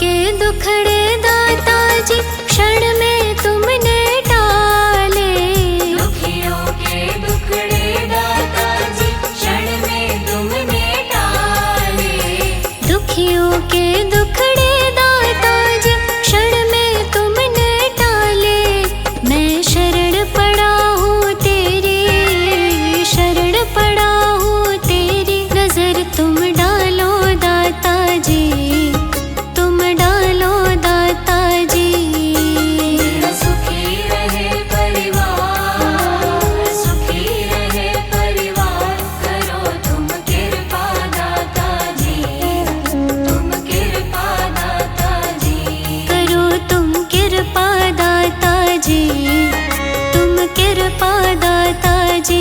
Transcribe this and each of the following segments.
के दुखड़े दाता जी क्षण में तुमने टाले। दुखियों के दुखड़े दाता जी क्षण में तुमने टाले। दुखियों के दुखड़े दाता जी क्षण में तुमने टाले। मैं शरण पड़ा हूँ तेरी, शरण पड़ा हूँ तेरी। नजर तुम डालो दाता जी, तुम डालो दाता जी। मेरा सुखी रहे परिवार, सुखी रहे परिवार। करो तुम कृपा दाता जी, तुम कृपा दाता जी। करो तुम कृपा दाता जी, तुम कृपा दाता जी।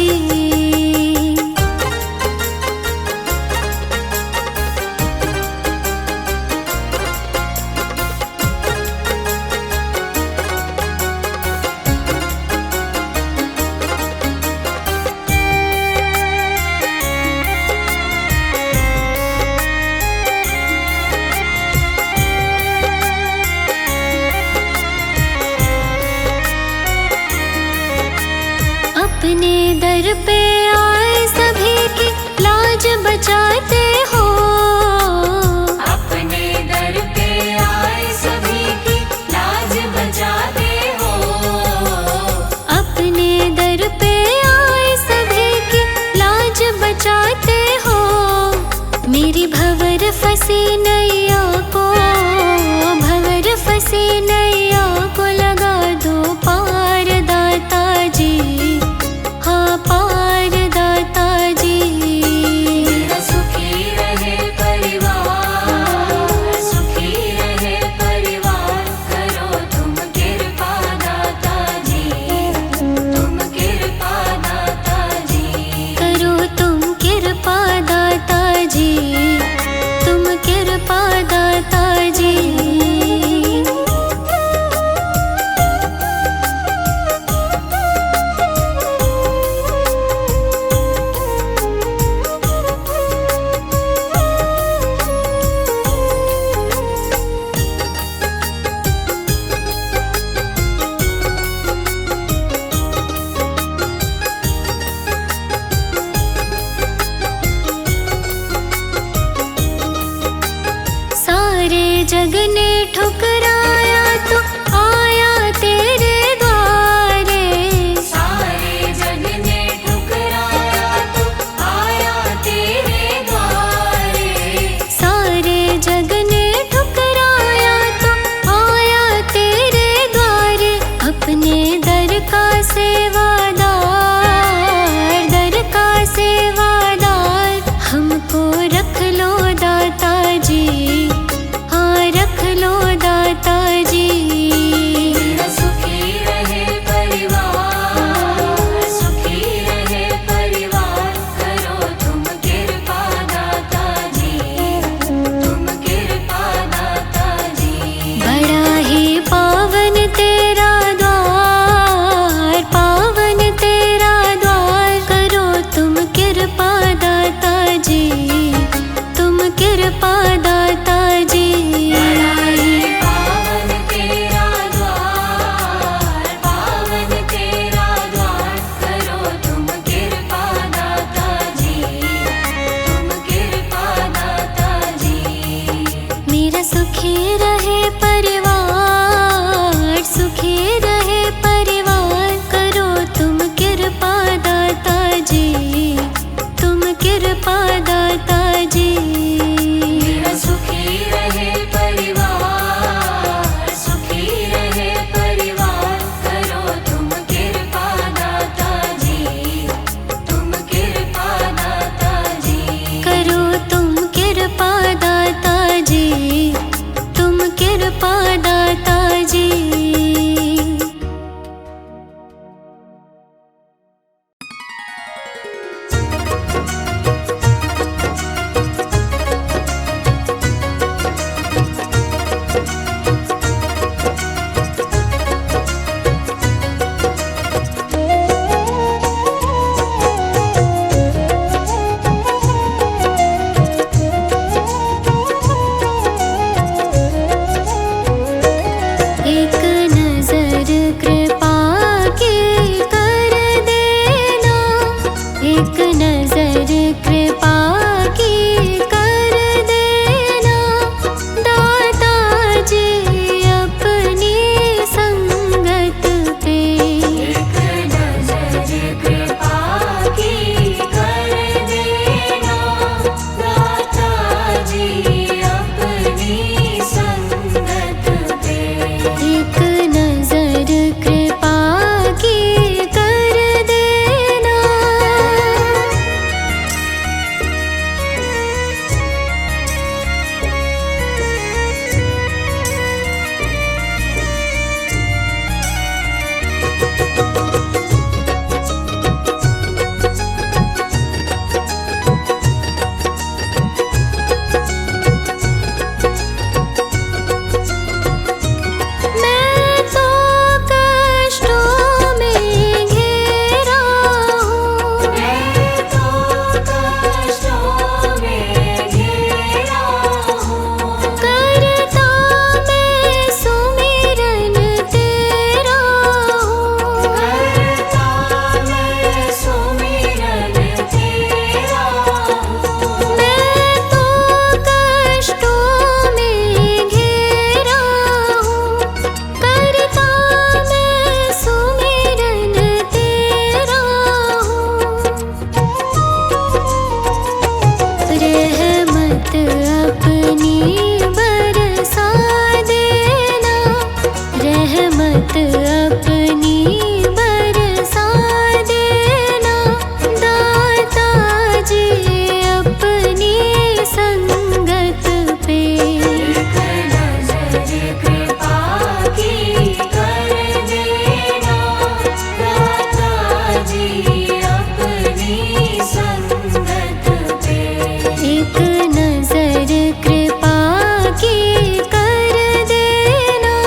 अपने दर पे आए सभी की लाज बचाते हो। अपने दर पे आए सभी की लाज बचाते हो। अपने दर पे आए सभी की लाज बचाते हो। मेरी भंवर फंसी नैया को, भंवर फंसी नैया को लगा दो पार दाता जी, हाँ पार दाता जी। मेरा सुखी रहे रहमत अपनी बरसा देना दाता जी अपनी संगत पे। एक नजर कृपा की कर देना दाता जी अपनी संगत पे। एक नजर कृपा की कर देना।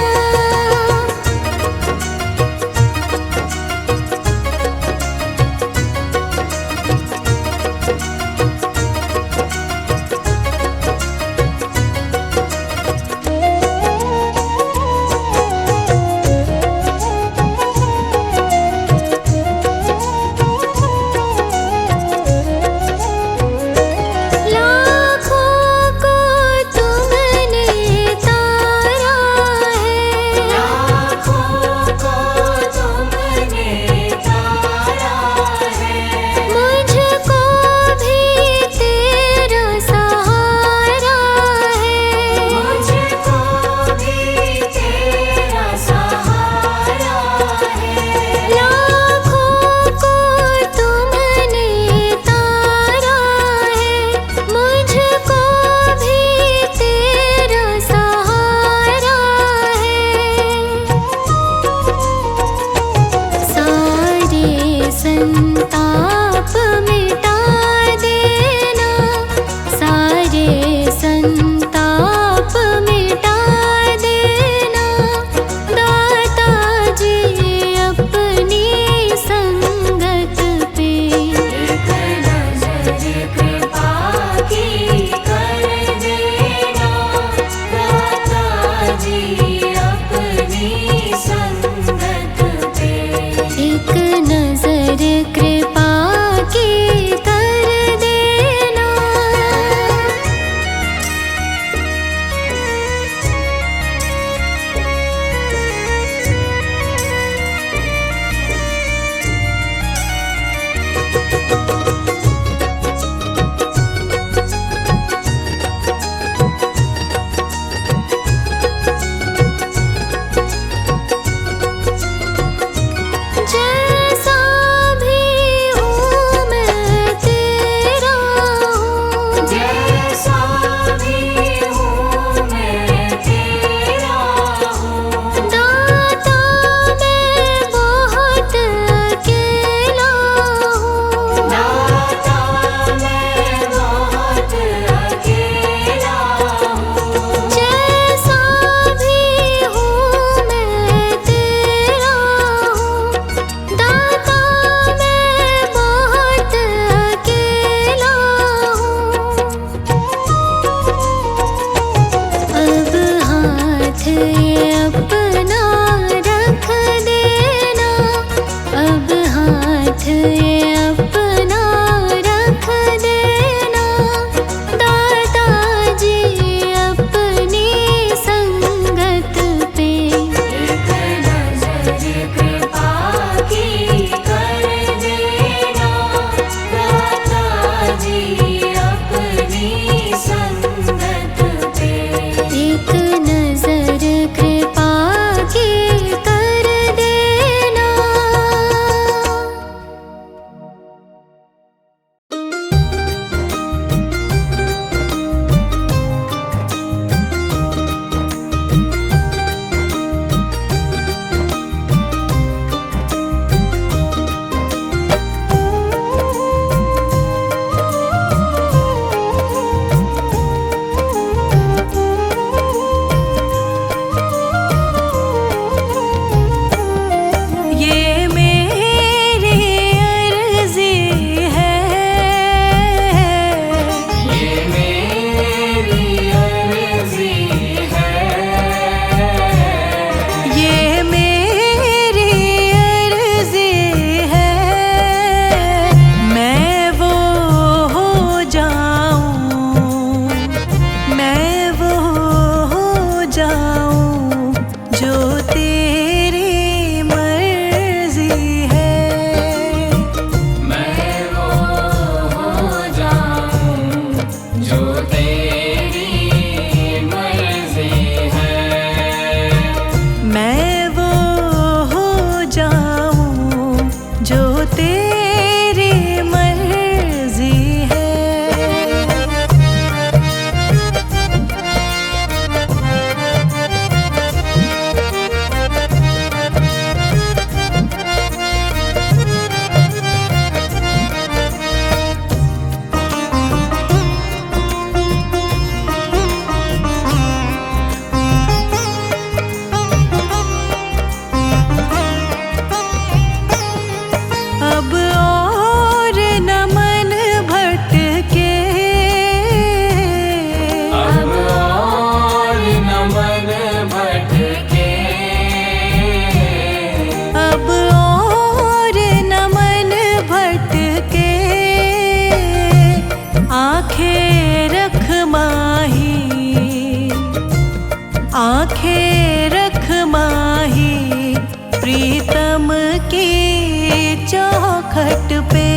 चौखट पे।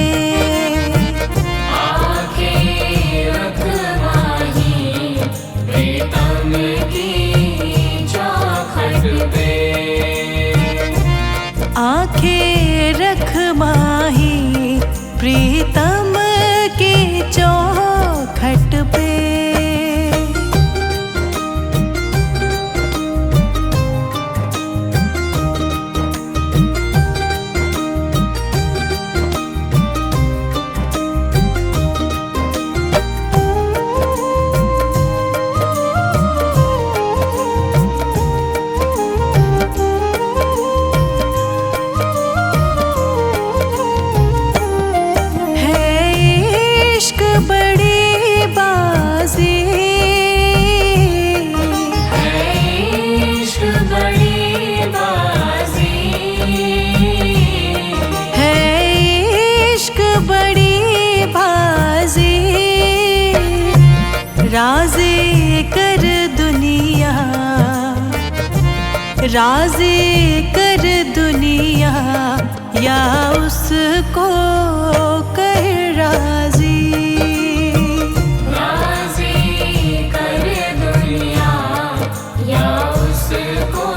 आंखें रख माही प्रीतम की चौखट पे। आंखें रख माही प्रीतम की चौखट पे। राज़ी कर दुनिया, राज़ी कर दुनिया, या उसको कर राज़ी। राज़ी कर दुनिया या उसको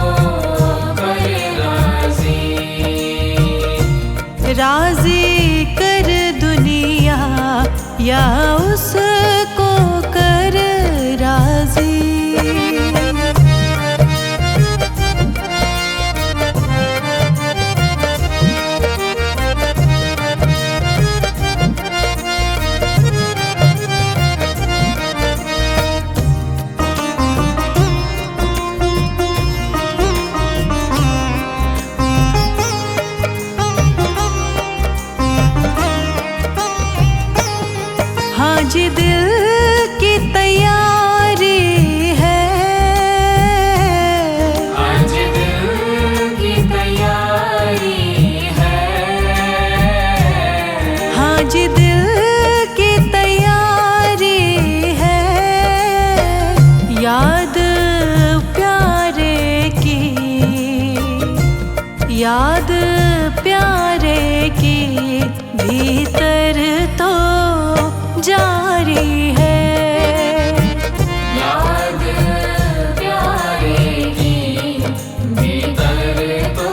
कर राज़ी। राज़ी कर दुनिया या उसको कर राज़ी। हाँ जी दिल की तैयारी है। आज दिल की तैयारी है। हाँ जी दिल की तैयारी है। याद प्यारे की, याद प्यारे की भीतर तो जारी है। याद प्यारे की भीतर तो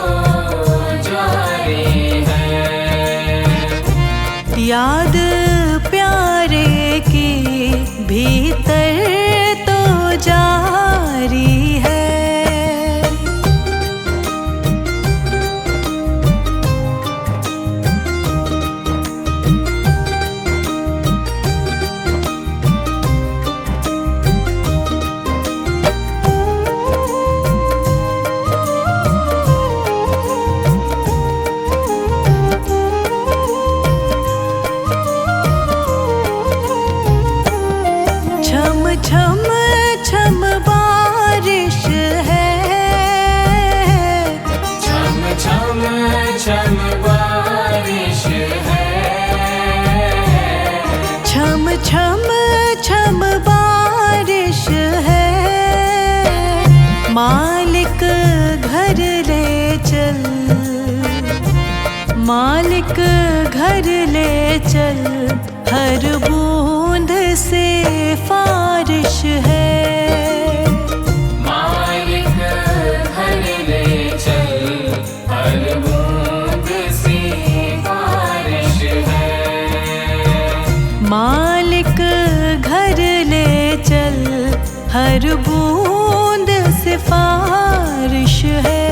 जारी है। याद प्यारे की भीतर तो जारी है। छम छम छम बारिश है। छम छम छम बारिश है। छम छम छम बारिश है। मालिक घर ले चल, मालिक घर ले चल, हर बूंद से फारिश है। मालिक घर ले चल, हर बूंद से बारिश है। मालिक घर ले चल, हर बूंद से फारिश है।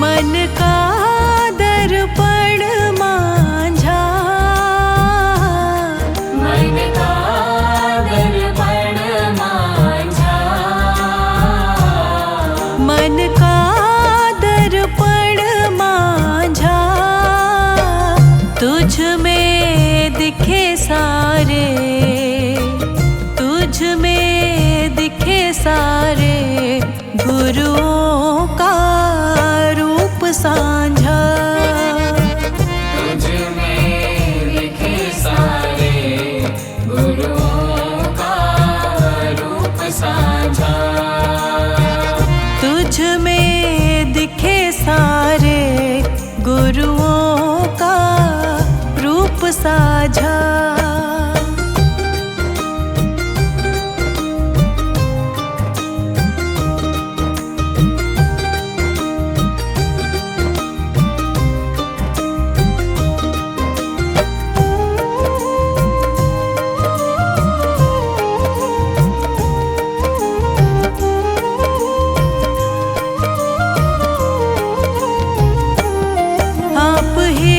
मन का दर्पण मांझा, मन का दर्पण मांझा। मन का दर्पण मांझा, तुझ में दिखे सारे, तुझ में दिखे सारे गुरुओं का रूप साझा। तुझ में दिखे सारे गुरुओं का रूप साझा। तुझ में दिखे सारे गुरुओं का रूप साझा। आप ही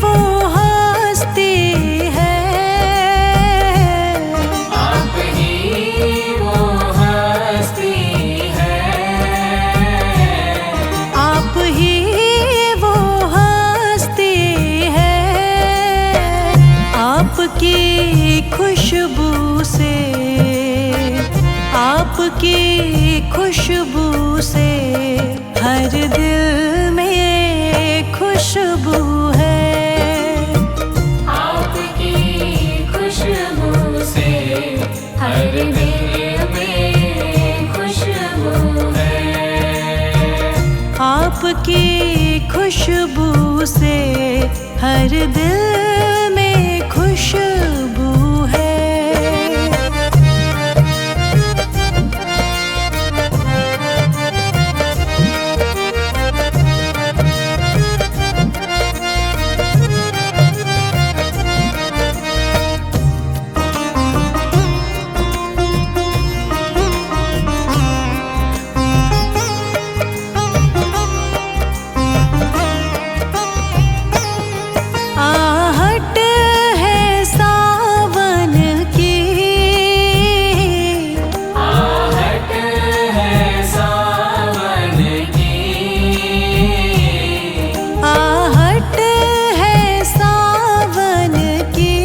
वो हस्ती है, आप ही वो हस्ती है। आप ही वो हस्ती है। आपकी खुशबू से, आपकी खुशबू से हर दिल में खुशबू है। आपकी खुशबू से हर दिल में खुशबू है। आपकी खुशबू से हर दिल में खुशबू है। आहट है सावन की, आहट है सावन की। आहट है सावन की।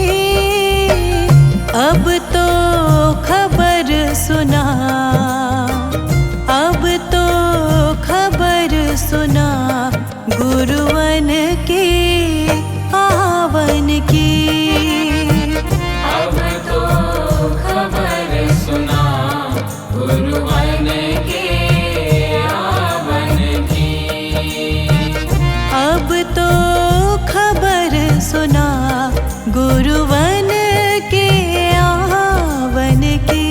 अब तो खबर सुना, अब तो खबर सुना गुरुवन की आवन की। अब तो खबर सुना गुरुवन के आवन की। अब तो खबर सुना गुरुवन के आवन की।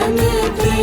मन पे